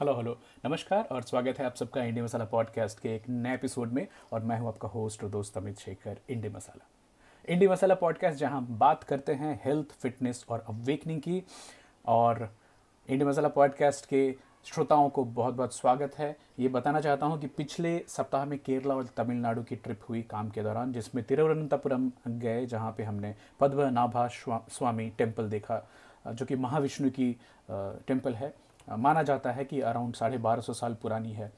Hello hello, नमस्कार और स्वागत है आप सबका इंडिया मसाला पॉडकास्ट के एक नए एपिसोड में। और मैं हूं आपका होस्ट और दोस्त अमित शेखर। इंडिया मसाला पॉडकास्ट जहां हम बात करते हैं हेल्थ, फिटनेस और अवेकनिंग की। और इंडिया मसाला पॉडकास्ट के श्रोताओं को बहुत बहुत स्वागत है। ये बताना चाहता हूं कि पिछले सप्ताह में केरला और तमिलनाडु की ट्रिप हुई काम के दौरान, जिसमें तिरुवनंतपुरम गए, जहां पे हमने पद्मनाभा स्वामी टेम्पल देखा, जो कि महाविष्णु की टेम्पल है। माना जाता है कि अराउंड 1250 साल पुरानी है।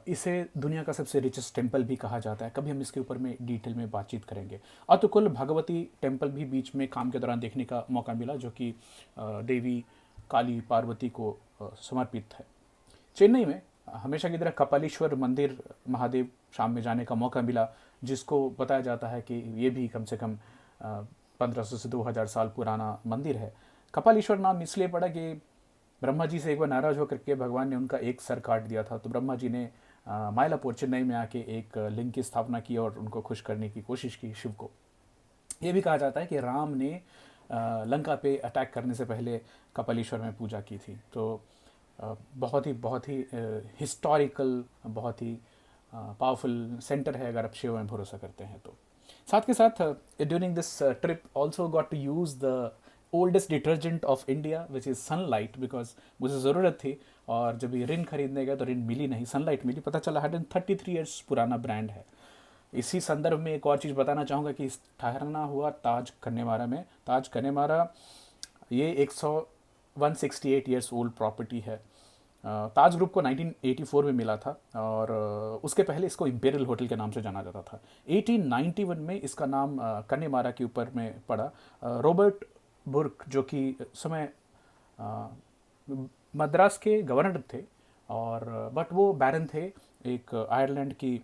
इसे दुनिया का सबसे रिचेस्ट टेम्पल भी कहा जाता है। कभी हम इसके ऊपर में डिटेल में बातचीत करेंगे। अतुकुल भगवती टेम्पल भी बीच में काम के दौरान देखने का मौका मिला, जो कि देवी काली पार्वती को समर्पित है। चेन्नई में हमेशा की तरह कपालीश्वर मंदिर महादेव शाम में जाने का मौका मिला, जिसको बताया जाता है कि ये भी कम से कम 1500 से 2000 साल पुराना मंदिर है। कपालीश्वर नाम इसलिए पड़ा कि ब्रह्मा जी से एक बार नाराज होकर के भगवान ने उनका एक सर काट दिया था। तो ब्रह्मा जी ने मायलापुर चेन्नई में आके एक लिंग की स्थापना की और उनको खुश करने की कोशिश की शिव को। ये भी कहा जाता है कि राम ने लंका पे अटैक करने से पहले कपालीश्वर में पूजा की थी। तो बहुत ही हिस्टोरिकल, बहुत ही पावरफुल सेंटर है अगर आप शिव में भरोसा करते हैं तो। साथ के साथ during this trip also got to use the oldest detergent of India which is Sunlight, because मुझे ज़रूरत थी। और जब ये रिन खरीदने गया तो रिन मिली नहीं, सनलाइट मिली। पता चला 133 ईयर्स पुराना ब्रांड है। इसी संदर्भ में एक और चीज़ बताना चाहूँगा कि ठहरना हुआ ताज कन्नेमारा में। ताज कन्नेमारा ये 168 ईयर्स ओल्ड प्रॉपर्टी है। ताज ग्रुप को 1984 में मिला था और उसके पहले इसको इंपेरियल होटल के नाम से जाना जाता था। 1891 में इसका नाम कन्नेमारा के ऊपर में पड़ा। रॉबर्ट बुर्क, जो कि समय अ, मद्रास के गवर्नर थे, और बट वो बैरन थे एक आयरलैंड की,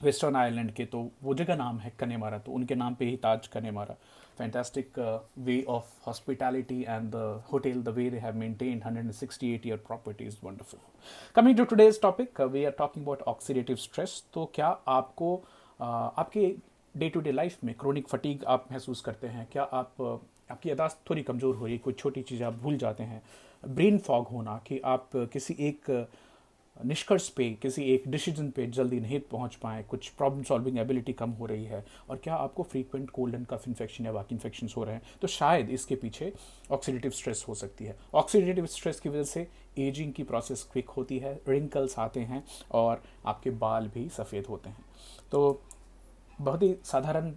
वेस्टर्न आयरलैंड के। तो वो जगह नाम है कन्नेमारा, तो उनके नाम पे ही Taj Connemara. Fantastic way of hospitality and the hotel, the way they have maintained 168 year property is wonderful. Coming to today's topic, we are talking about oxidative stress. तो क्या आपको आपके डे टू डे लाइफ में chronic fatigue आप महसूस करते हैं? क्या आपकी यादाश्त थोड़ी कमज़ोर हो रही है, कोई छोटी चीज़ आप भूल जाते हैं? ब्रेन फॉग होना, कि आप किसी एक निष्कर्ष पे, किसी एक डिसीजन पे जल्दी नहीं पहुंच पाए, कुछ प्रॉब्लम सॉल्विंग एबिलिटी कम हो रही है, और क्या आपको frequent cold and cough infection या बाकी इन्फेक्शंस हो रहे हैं, तो शायद इसके पीछे ऑक्सीडेटिव स्ट्रेस हो सकती है। ऑक्सीडेटिव स्ट्रेस की वजह से एजिंग की प्रोसेस क्विक होती है, रिंकल्स आते हैं और आपके बाल भी सफ़ेद होते हैं। तो बहुत ही साधारण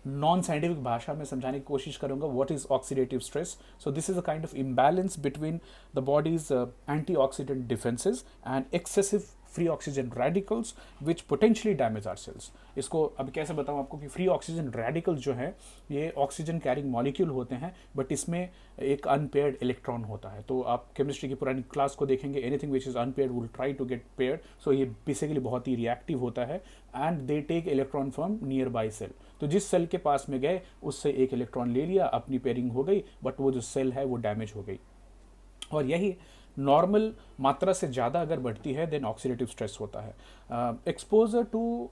नॉन साइंटिफिक भाषा में समझाने की कोशिश करूंगा what is oxidative stress. So this is a kind of imbalance between the body's antioxidant defences and excessive free oxygen radicals which potentially damage our cells. इसको अब कैसे बताऊं आपको कि फ्री ऑक्सीजन रेडिकल्स जो है ये ऑक्सीजन कैरिंग मॉलिक्यूल होते हैं, बट इसमें एक अनपेयर्ड इलेक्ट्रॉन होता है। तो आप केमिस्ट्री की पुरानी क्लास को देखेंगे, anything which is unpaired will try to get paired. So ये बेसिकली बहुत ही रिएक्टिव होता है and they take electron from nearby cell. तो जिस सेल के पास में गए उससे एक इलेक्ट्रॉन ले लिया, अपनी पेयरिंग हो गई, बट वो जो सेल है वो डैमेज हो गई। और यही नॉर्मल मात्रा से ज़्यादा अगर बढ़ती है देन ऑक्सीडेटिव स्ट्रेस होता है। Exposure to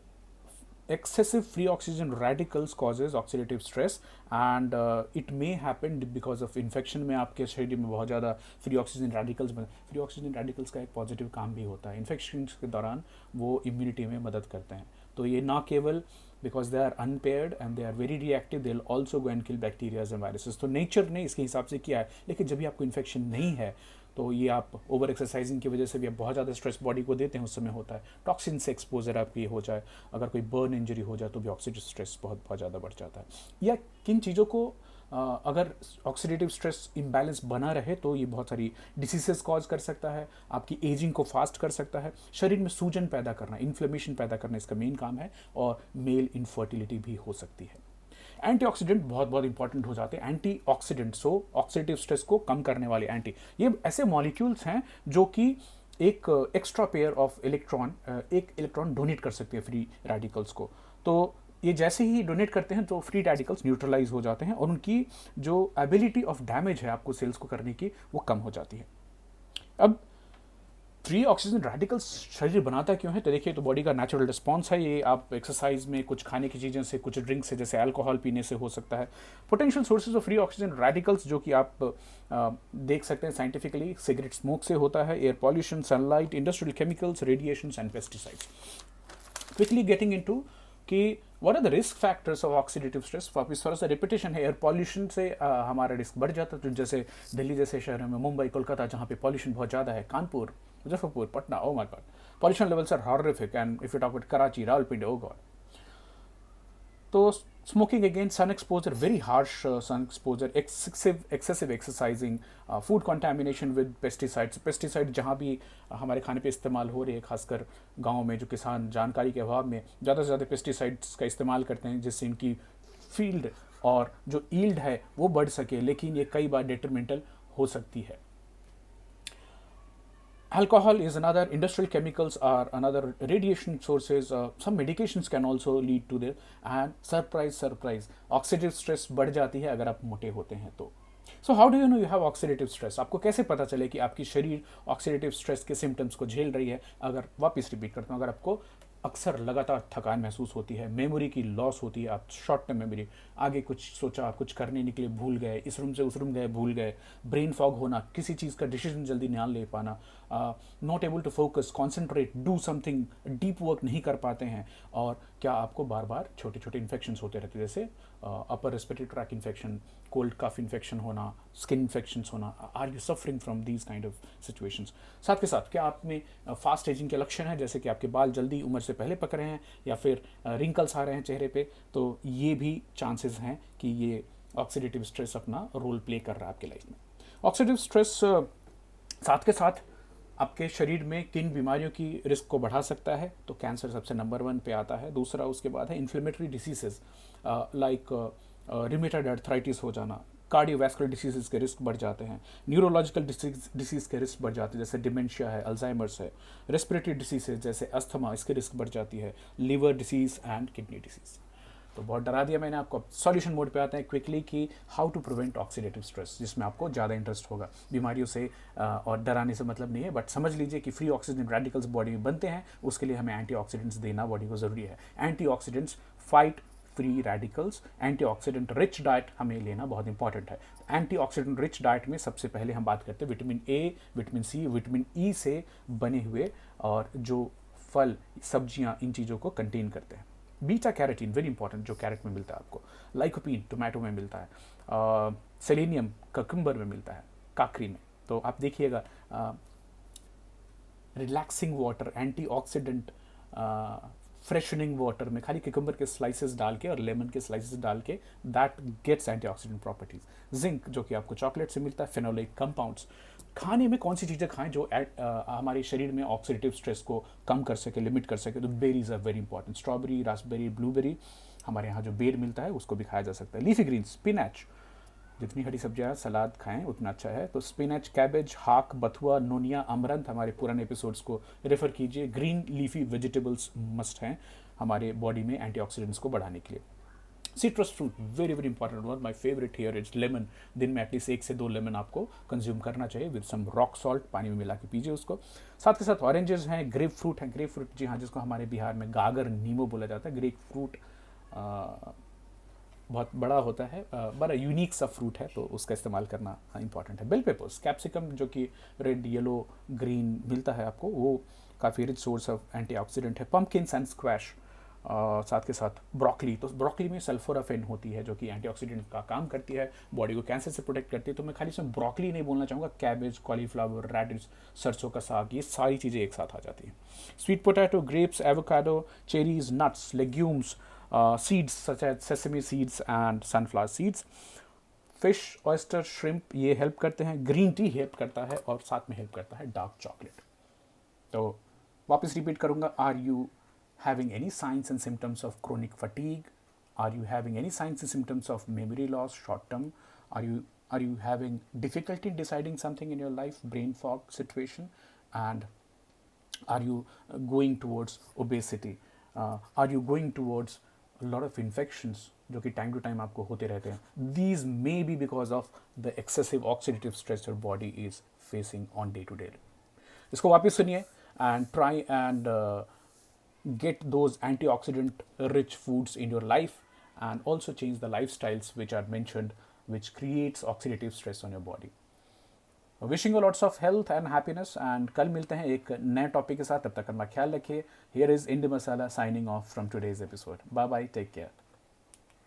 excessive free oxygen radicals causes oxidative stress and it may happen because of infection में आपके शरीर में बहुत ज़्यादा फ्री ऑक्सीजन रेडिकल्स बने। फ्री ऑक्सीजन रेडिकल्स का एक पॉजिटिव काम भी होता है, इन्फेक्शन के दौरान वो इम्यूनिटी में मदद करते हैं। तो ये ना केवल because they are unpaired and they are very reactive, they will also go and kill bacterias and viruses. तो नेचर ने इसके हिसाब से किया है, लेकिन जब भी आपको इन्फेक्शन नहीं है तो ये आप ओवर एक्सरसाइजिंग की वजह से भी आप बहुत ज़्यादा स्ट्रेस बॉडी को देते हैं, उस समय होता है। टॉक्सिन से एक्सपोजर आपकी हो जाए, अगर कोई बर्न इंजरी हो जाए तो भी ऑक्सीडेटिव स्ट्रेस बहुत बहुत ज़्यादा बढ़ जाता है। या किन चीज़ों को अगर ऑक्सीडेटिव स्ट्रेस इम्बैलेंस बना रहे तो ये बहुत सारी डिसीजेस कॉज कर सकता है, आपकी एजिंग को फास्ट कर सकता है, शरीर में सूजन पैदा करना, इन्फ्लेमेशन पैदा करना इसका मेन काम है, और मेल इनफर्टिलिटी भी हो सकती है। एंटीऑक्सीडेंट बहुत बहुत इंपॉर्टेंट हो जाते हैं। एंटीऑक्सीडेंट, सो ऑक्सीडेटिव स्ट्रेस को कम करने वाले एंटी, ये ऐसे मॉलिक्यूल्स हैं जो कि एक एक्स्ट्रा पेयर ऑफ इलेक्ट्रॉन, एक इलेक्ट्रॉन डोनेट कर सकते हैं फ्री रेडिकल्स को। तो ये जैसे ही डोनेट करते हैं तो फ्री रेडिकल्स न्यूट्रलाइज हो जाते हैं और उनकी जो एबिलिटी ऑफ डैमेज है आपको सेल्स को करने की वो कम हो जाती है। अब फ्री ऑक्सीजन रेडिकल्स शरीर बनाता क्यों है? तो देखिए, तो बॉडी का नेचुरल रिस्पॉन्स है ये। आप एक्सरसाइज में, कुछ खाने की चीज़ों से, कुछ ड्रिंक से, जैसे अल्कोहल पीने से हो सकता है। Potential sources of free oxygen radicals जो कि आप देख सकते हैं साइंटिफिकली, सिगरेट स्मोक से होता है, air pollution, sunlight, industrial chemicals, radiations and pesticides. Quickly getting into कि what are the risk factors of oxidative stress. वापिस थोड़ा सा रिपीटेशन है। एयर पॉल्यूशन से हमारा रिस्क बढ़ जाता है। तो जैसे दिल्ली जैसे शहरों में, मुंबई, कोलकाता, जहाँ पे पॉल्यूशन बहुत ज़्यादा है, Kanpur, Muzaffarpur, Patna, oh my God, pollution levels are horrific. And if you talk about Karachi, Rawalpindi, oh God. तो smoking again, sun exposure, very harsh sun exposure, excessive exercising, food contamination with pesticides. Pesticide जहाँ भी हमारे खाने पे इस्तेमाल हो रहे हैं, खासकर गाँव में जो किसान जानकारी के अभाव में ज़्यादा से ज़्यादा पेस्टिसाइड्स का इस्तेमाल करते हैं, जिससे इनकी फील्ड और जो ईल्ड है वो बढ़ सके, लेकिन ये कई बार डिटरमिनेंटल हो सकती है। Alcohol is another, industrial chemicals are another, radiation sources, some medications can also lead to this, and surprise, oxidative stress बढ़ जाती है अगर आप मोटे होते हैं तो। So how do you know you have oxidative stress? आपको कैसे पता चले कि आपकी शरीर ऑक्सीडेटिव स्ट्रेस के सिम्टम्स को झेल रही है? अगर वापस रिपीट करता हूँ, अगर आपको अक्सर लगातार थकान महसूस होती है, मेमोरी की लॉस होती है, आप शॉर्ट टर्म मेमोरी, आगे कुछ सोचा, कुछ करने निकले, भूल गए, इस रूम से उस रूम गए, भूल गए, ब्रेन फॉग होना, किसी चीज़ का डिसीजन जल्दी ना ले पाना, not able to focus, concentrate, do something, deep work नहीं कर पाते हैं, और क्या आपको बार बार छोटे छोटे इन्फेक्शंस होते रहते हैं, जैसे upper respiratory tract infection, cold cough infection होना, स्किन इन्फेक्शंस होना। Are you suffering from these kind of situations? साथ के साथ क्या आप में फास्ट एजिंग के लक्षण हैं, जैसे कि आपके बाल जल्दी उम्र से पहले पक रहे हैं, या फिर रिंकल्स आ रहे हैं चेहरे पे? तो ये भी चांसेस हैं कि ये ऑक्सीडेटिव स्ट्रेस अपना रोल प्ले कर रहा है आपकी लाइफ में। ऑक्सीडेटिव स्ट्रेस साथ के साथ आपके शरीर में किन बीमारियों की रिस्क को बढ़ा सकता है? तो कैंसर सबसे नंबर 1 पे आता है। दूसरा उसके बाद है inflammatory diseases like rheumatoid arthritis हो जाना, कार्डियोवैस्कुलर डिसीजेस के रिस्क बढ़ जाते हैं, न्यूरोलॉजिकल डिसीज के रिस्क बढ़ जाते हैं, जैसे डिमेंशिया है, अल्जाइमर्स है, रेस्पिरेटरी डिसीजेज जैसे अस्थमा, इसके रिस्क बढ़ जाती है, liver disease and kidney disease. तो बहुत डरा दिया मैंने आपको। सॉल्यूशन मोड पे आते हैं क्विकली कि how to prevent oxidative stress, जिसमें आपको ज़्यादा इंटरेस्ट होगा। बीमारियों से और डराने से मतलब नहीं है, बट समझ लीजिए कि फ्री ऑक्सीजन रेडिकल्स बॉडी में बनते हैं, उसके लिए हमें एंटीऑक्सीडेंट्स देना बॉडी को ज़रूरी है। Antioxidants fight free radicals. Antioxidant rich diet हमें लेना बहुत इंपॉर्टेंट है। एंटीऑक्सीडेंट रिच डाइट में सबसे पहले हम बात करते हैं vitamin A, vitamin C, vitamin E से बने हुए, और जो फल, सब्जियां इन चीज़ों को कंटेन करते हैं। बीटा कैरोटीन वेरी इंपॉर्टेंट, जो कैरेट में मिलता है आपको। लाइकोपीन टोमेटो में मिलता है। सेलेनियम ककम्बर में मिलता है, काकरी में। तो आप देखिएगा, relaxing water, antioxidant freshening water में खाली किकम्बर के स्लाइसेस डाल के और लेमन के स्लाइसेस डाल के, that gets antioxidant properties. Zinc जो कि आपको चॉकलेट से मिलता है, फेनोलिक कंपाउंड्स। खाने में कौन सी चीज़ें खाएं जो हमारे शरीर में ऑक्सीडेटिव स्ट्रेस को कम कर सके, लिमिट कर सके? तो berries are very important. Strawberry, raspberry, blueberry, हमारे यहाँ जो बेर मिलता है उसको भी खाया जा सकता है। लीफी ग्रीन, स्पिनच, जितनी हरी सब्जियां सलाद खाएं उतना अच्छा है। तो स्पिनच, कैबेज, हाक, बथुआ, नोनिया, अमरंथ, हमारे पुराने एपिसोड्स को रेफर कीजिए। ग्रीन लीफी वेजिटेबल्स मस्ट हैं हमारे बॉडी में एंटीऑक्सीडेंट्स को बढ़ाने के लिए। Citrus fruit very very important one, my favourite here is lemon. दिन में एटलीस्ट 1 से 2 लेमन आपको कंज्यूम करना चाहिए विद सम रॉक सॉल्ट, पानी में मिला के पीजिए उसको। साथ के साथ ऑरेंजेस हैं, ग्रेप फ्रूट हैं। ग्रेप फ्रूट, जी हाँ, जिसको हमारे बिहार में गागर नींबू बोला जाता है। ग्रेप फ्रूट बहुत बड़ा होता है, बड़ा यूनिक सा फ्रूट है, तो उसका इस्तेमाल करना इंपॉर्टेंट है। बेल पेपर्स, कैप्सिकम जो कि रेड, येलो, ग्रीन मिलता है आपको, वो काफ़ी रिच सोर्स ऑफ एंटीऑक्सीडेंट है। पम्पकिन्स एंड स्क्वैश, साथ के साथ ब्रोकली। तो ब्रोकली में सल्फोराफेन होती है जो कि एंटीऑक्सीडेंट का काम करती है, बॉडी को कैंसर से प्रोटेक्ट करती है। तो मैं खाली इसमें ब्रोकली नहीं बोलना चाहूँगा, कैबेज, कॉलीफ्लावर, रेडिश, सरसों का साग, ये सारी चीज़ें एक साथ आ जाती हैं। Sweet potato, grapes, avocado, cherries, nuts, legumes, seeds such as sesame seeds and sunflower seeds. Fish, oyster, shrimp, ये हेल्प करते हैं। ग्रीन टी हेल्प करता है, और साथ में हेल्प करता है डार्क चॉकलेट। तो वापस रिपीट करूँगा, are you having any signs and symptoms of chronic fatigue? Are you having any signs and symptoms of memory loss short term? Are you having difficulty in deciding something in your life, brain fog situation? And are you going towards obesity? Are you going towards a lot of infections जो कि time to time आपको होते रहते हैं? These may be because of the excessive oxidative stress your body is facing on day to day. इसको वापस सुनिए and try and get those antioxidant rich foods in your life and also change the lifestyles which are mentioned which creates oxidative stress on your body. Wishing you lots of health and happiness and कल मिलते हैं एक नए topic के साथ. तब तक अपना ख्याल रखिए. Here is Indie Masala signing off from today's episode. Bye bye, take care.